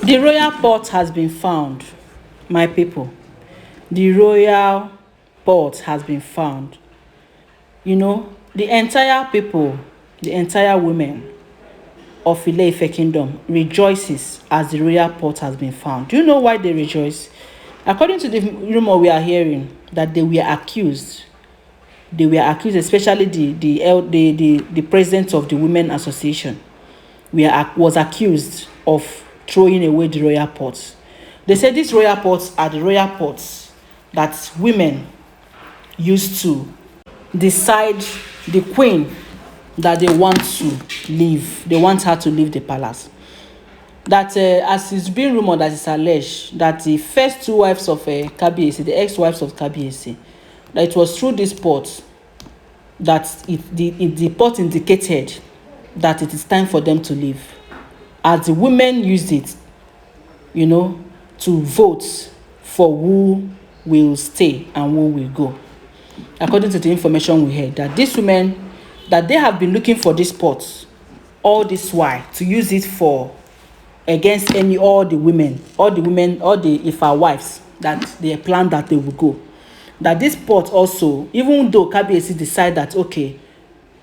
The royal pot has been found, my people. The royal pot has been found. You know, the entire people, the entire women of Ile-Ife kingdom rejoices as the royal pot has been found. Do you know why they rejoice? According to the rumor we are hearing, that they were accused. They were accused, especially the president of the Women Association was accused of throwing away the royal pots. They said these royal pots are the royal pots that women used to decide the queen that they want to leave. They want her to leave the palace. That as it's been rumored, that it's alleged that the first two wives of Kabiyesi, the ex-wives of Kabiyesi, that it was through this pot that the pot indicated that it is time for them to leave. As the women used it, you know, to vote for who will stay and who will go. According to the information we heard, that these women, that they have been looking for this pot all this while to use it for against all the Ifa wives, that they planned that they will go. That this pot also, even though Kabiyesi decide that okay,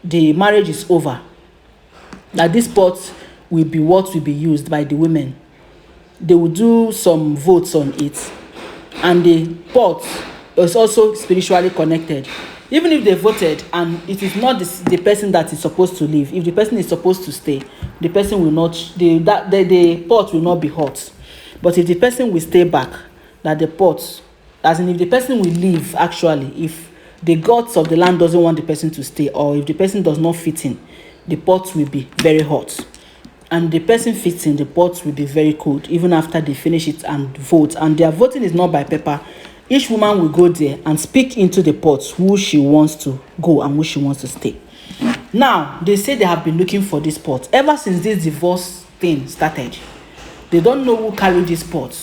the marriage is over, that this pot will be what will be used by the women. They will do some votes on it, and the pot is also spiritually connected. Even if they voted and it is not the person that is supposed to leave, if the person is supposed to stay, the person will not, the pot will not be hot. But if the person will stay back, that the pot, as in if the person will leave, actually, if the gods of the land doesn't want the person to stay, or if the person does not fit in, the pot will be very hot. And the person fits in, the pot will be very cold, even after they finish it and vote. And their voting is not by paper. Each woman will go there and speak into the pot who she wants to go and who she wants to stay. Now, they say they have been looking for this pot ever since this divorce thing started. They don't know who carried this pot.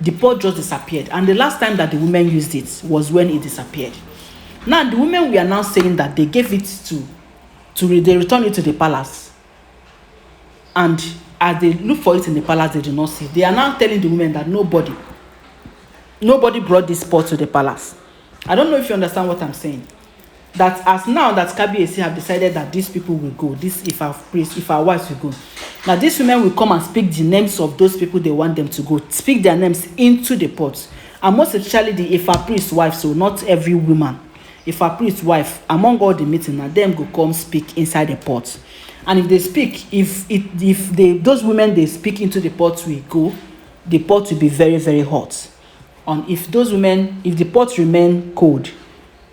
The pot just disappeared. And the last time that the women used it was when it disappeared. Now, the women, we are now saying that they gave it they returned it to the palace. And as they look for it in the palace, they do not see it. They are now telling the women that nobody brought this pot to the palace. I don't know if you understand what I'm saying. That as now that Kabiyesi have decided that these people will go, if our wives will go, now these women will come and speak the names of those people they want them to go, speak their names into the pot. And most especially the Ifa priest wife, so not every woman. Ifa priest wife, among all the meeting, now them go come speak inside the pot. And if they speak, those women they speak into the pot will go, the pot will be very, very hot. And if the pot remain cold,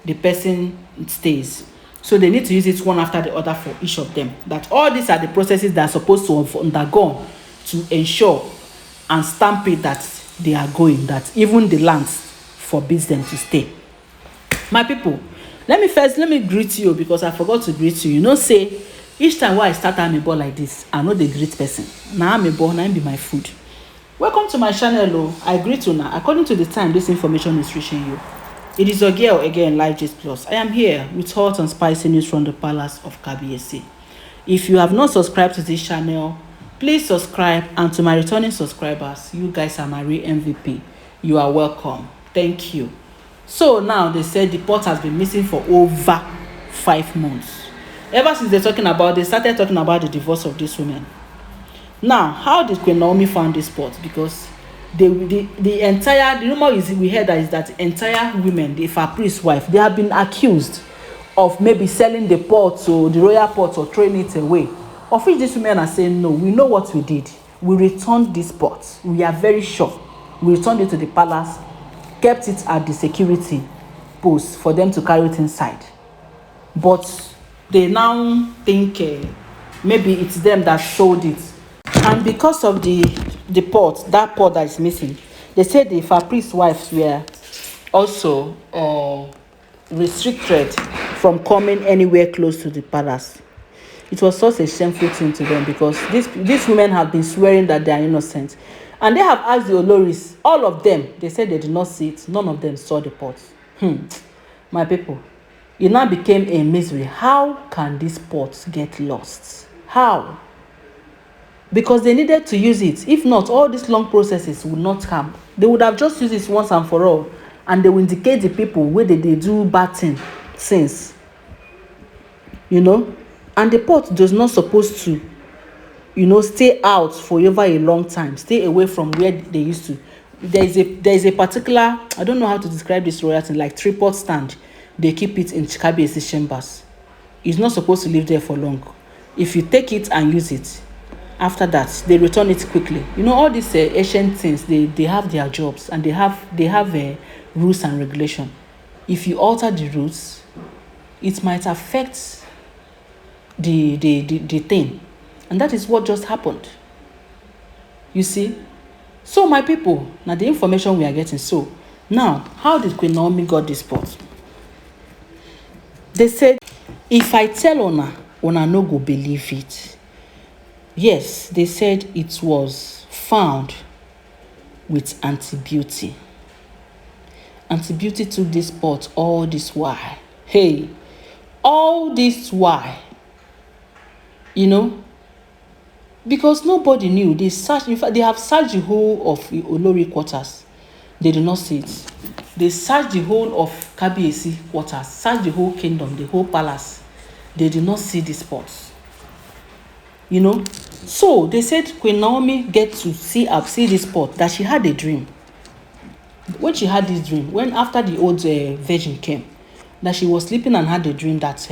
the person stays. So they need to use it one after the other for each of them. That all these are the processes that are supposed to have undergone to ensure and stamp it that they are going, that even the land forbids them to stay. My people, let me greet you, because I forgot to greet you. You know, say each time I start amebo like this, I know the greet person. Now amebo, now be my food. Welcome to my channel. I greet you now according to the time this information is reaching you. It is your girl again, Life Gist Plus. I am here with hot and spicy news from the palace of Kabiyesi. If you have not subscribed to this channel, please subscribe. And to my returning subscribers, you guys are my real MVP. You are welcome. Thank you. So now they said the pot has been missing for over 5 months. Ever since they started talking about the divorce of these women. Now, how did Queen Naomi find this pot? Because the rumor we heard that the entire women, the Ifa priest wife, they have been accused of maybe selling the pot or the royal pot or throwing it away. Of which these women are saying, no, we know what we did. We returned this pot. We are very sure. We returned it to the palace, kept it at the security post for them to carry it inside. But they now think maybe it's them that sold it. And because of the pot, that pot that is missing, they said the Ifa priest wives were also restricted from coming anywhere close to the palace. It was such a shameful thing to them, because these women have been swearing that they are innocent. And they have asked the oloris, all of them, they said they did not see it. None of them saw the pot. My people, it now became a mystery. How can this pot get lost? How? because they needed to use it. If not, all these long processes would not come. They would have just used it once and for all, and they will indicate the people where they do bad thing since. And the pot does not supposed to stay out for over a long time, stay away from where they used to. There is a particular, I don't know how to describe this royal thing, like tripod stand. They keep it in Kabiyesi's chambers. It's not supposed to live there for long. If you take it and use it, after that they return it quickly. All these ancient things, they have their jobs, and they have rules and regulation. If you alter the rules, it might affect the thing, and that is what just happened. You see. So my people, now the information we are getting. So now, how did Queen Naomi got this pot? They said, if I tell una no go believe it. Yes, they said it was found with Auntie Beauty. Auntie Beauty took this pot all this while. Hey, all this while. Because nobody knew. They searched. In fact, they have searched the whole of the olori quarters. They did not see it. They searched the whole of Kabiyesi quarters, searched the whole kingdom, the whole palace. They did not see this pot. So they said Queen Naomi get to see this pot, that she had a dream. When she had this dream, when after the old virgin came, that she was sleeping and had a dream that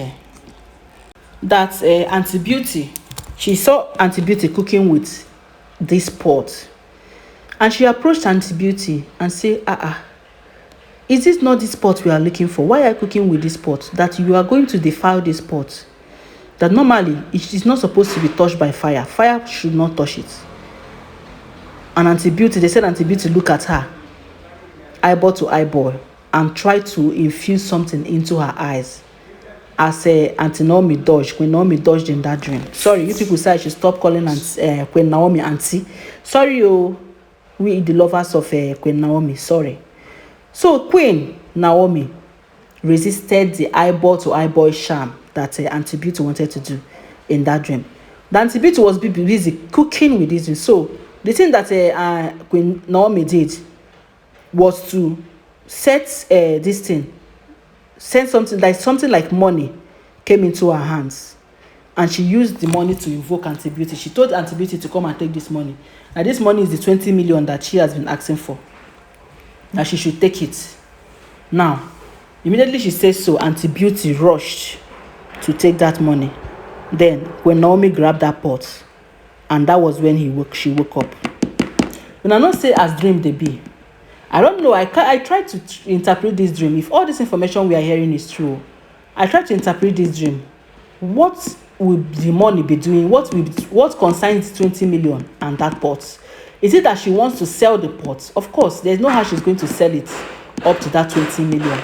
Auntie Beauty, she saw Auntie Beauty cooking with this pot, and she approached Auntie Beauty and say, is this not this pot we are looking for? Why are you cooking with this pot? That you are going to defile this pot. That normally it is not supposed to be touched by fire. Fire should not touch it. And Auntie Beauty, they said Auntie Beauty look at her, eyeball to eyeball, and try to infuse something into her eyes. As Auntie Naomi dodged, Queen Naomi dodged in that dream. Sorry, you people say I should stop calling Queen Naomi auntie. Sorry, we the lovers of Queen Naomi. Sorry. So Queen Naomi resisted the eyeball to eyeball charm that Auntie Beauty wanted to do in that dream. The Auntie Beauty was busy cooking with this dream. So the thing that Queen Naomi did was to set this thing. Send something like money came into her hands, and she used the money to invoke Auntie Beauty. She told Auntie Beauty to come and take this money. Now this money is the 20 million that she has been asking for. Now she should take it. Now, immediately she says so, Auntie Beauty rushed to take that money. Then when Naomi grabbed that pot, and that was when she woke up. When I not say as dream they be, I don't know. I tried to interpret this dream. If all this information we are hearing is true, I tried to interpret this dream. What will the money be doing? What concerns 20 million and that pot? Is it that she wants to sell the pot? Of course, there's no how she's going to sell it up to that 20 million.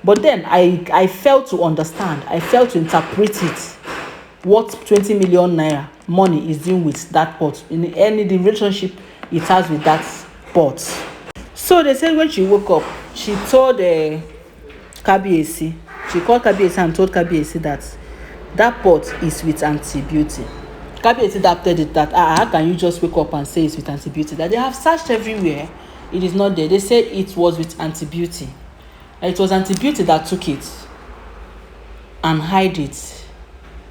But then I failed to understand. I failed to interpret it. What 20 million naira money is doing with that pot in the relationship it has with that pot. So they said when she woke up, she told Kabiyesi. She called Kabiyesi and told Kabiyesi that pot is with Auntie Beauty. Kabiyesi adapted it that how can you just wake up and say it's with Auntie Beauty? That they have searched everywhere, it is not there. They said it was with Auntie Beauty. It was Auntie Beauty that took it and hid it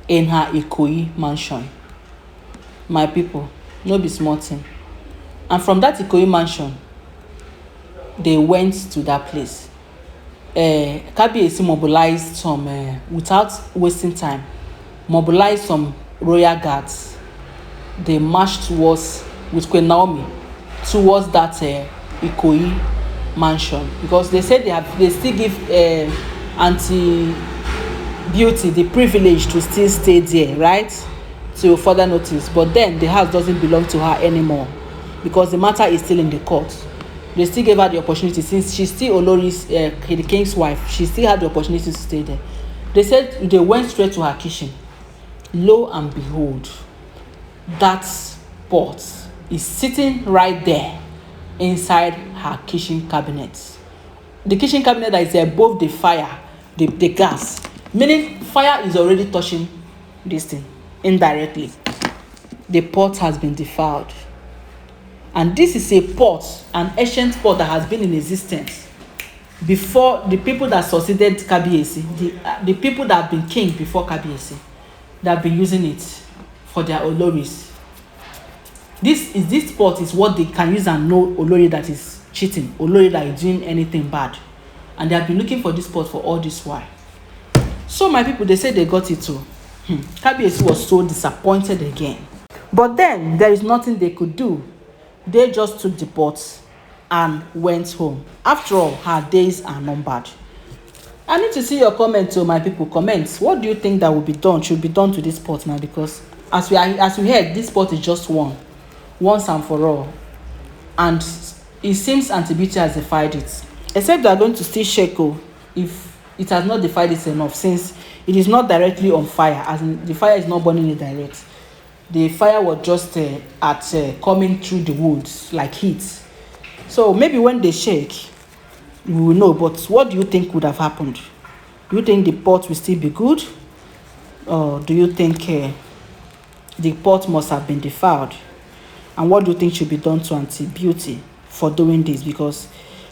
in her Ikoyi mansion. My people, no be small thing. And from that Ikoyi mansion, they went to that place. Kabiyesi mobilized some, without wasting time, mobilized some royal guards. They marched with Queen Naomi towards that Ikoyi mansion, because they said they still give Auntie Beauty the privilege to still stay there, right, till further notice. But then the house doesn't belong to her anymore, because the matter is still in the court. They still gave her the opportunity, since she's still Olori's, the king's wife. She still had the opportunity to stay there. They said they went straight to her kitchen. Lo and behold, that pot is sitting right there inside her kitchen cabinet. The kitchen cabinet that is above the fire, the gas. Meaning fire is already touching this thing indirectly. the pot has been defiled. And this is a pot, an ancient pot that has been in existence before the people that succeeded Kabiyesi, the people that have been king before Kabiyesi, that have been using it for their oloris. This pot is what they can use and know olori that is cheating, olori that is doing anything bad. And they have been looking for this pot for all this while. So my people, they say they got it too. Kabiyesi was so disappointed again. But then there is nothing they could do. They just took the pot and went home. After all, her days are numbered. I need to see your comments, so my people. Comments. What do you think that will be done? Should be done to this pot now? Because as we heard, this pot is just one, once and for all. And it seems Auntie Beauty has defied it. Except they are going to still shake if it has not defied it enough, since it is not directly on fire, as in the fire is not burning it direct. The fire was just coming through the woods like heat. So maybe when they shake, we will know. But what do you think would have happened? Do you think the pot will still be good? Or do you think the pot must have been defiled? And what do you think should be done to Auntie Beauty for doing this? Because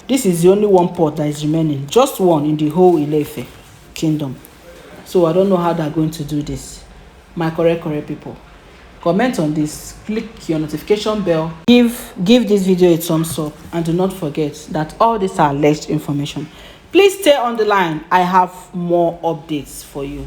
this is the only one pot that is remaining. Just one in the whole Ile-Ife kingdom. So I don't know how they're going to do this. My correct people. Comment on this, click your notification bell, give this video a thumbs up, and do not forget that all these are alleged information. Please stay on the line. I have more updates for you.